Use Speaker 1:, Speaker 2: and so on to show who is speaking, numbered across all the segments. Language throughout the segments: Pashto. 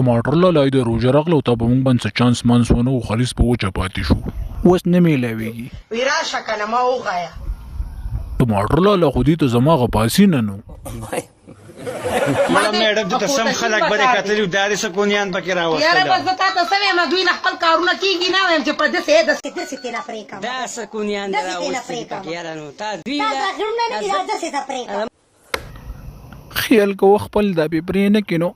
Speaker 1: ټماټر لا لای د روژه راغله او تا به موږ باندې څه چانس مانس ونه و خالص په وچه پاتې شو اوس نه میلاویږي
Speaker 2: وی راشه کنه ما وغایه
Speaker 1: ټماټر لا خو دې ته زما غپاسي نه نو
Speaker 3: مړه میډم ته سم خلک بده کتلی داري سکونیان پکې راوستل
Speaker 2: یاره بس تا ته سمې ما دوی نه خپل کارونه کیږي نه وایم چې په دسې تینا پرې کم
Speaker 4: دا سکونیان راوستل پکې یاره نو تا دوی
Speaker 2: دا غړونه نه کیږي دسې ته پرې کم
Speaker 1: خیال کو خپل دا به پرې نه کینو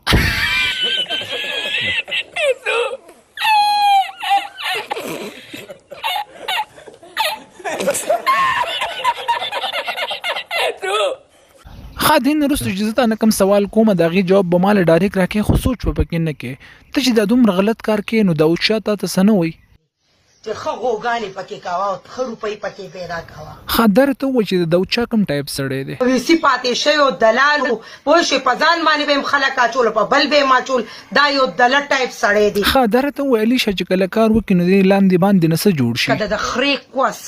Speaker 1: خادین رستو چې زه تا نه کوم سوال کوم د هغې جواب به ماله ډایرکټ راکې خو سوچ به پکې نه کې ته چې دا دومره غلط کار کې نو داود شاه تا ته څه نه وایي
Speaker 2: چې ښه غوګانې پکې کوه او ښه روپۍ پکې پیدا کوه
Speaker 1: ښه درته ووایي چې د داود شاه کوم ټایپ سړی دی
Speaker 2: ویسي پاتې شوی او دلال و پوه شوې په ځان باندې به یې خلک اچول په بل به یې اچول دا یو دله ټایپ سړی دی
Speaker 1: ښه درته ووایي علیشه چې کله کار وکړي نو دې لاندې باندې نه څه جوړ شي
Speaker 2: که د خرې کوس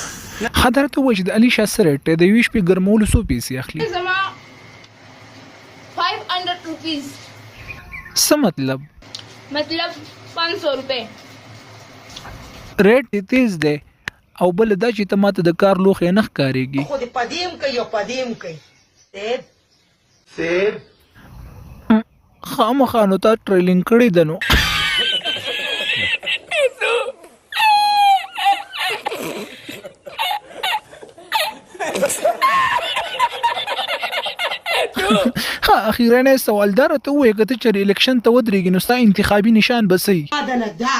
Speaker 1: ښه درته ووایي چې د علیشه څه ریټ دی د یوې شپې ګرمولو څو پیسې اخلي
Speaker 5: زما 500 रुपीज
Speaker 1: څه مطلب
Speaker 5: 500 रुपए
Speaker 1: ریټ یې تیز دی او بل دا چې ته ماته د کار لوښی نه ښکارېږي
Speaker 2: خو دې پدیم کوي او پدیم کوي
Speaker 1: خامخا نو تا ټریلینګ کړې ده نو ها اخیرا سوالدار ته وې کته چې الیکشن ته ودرېږي نو ستا انتخابي نشان به صحیح
Speaker 2: دا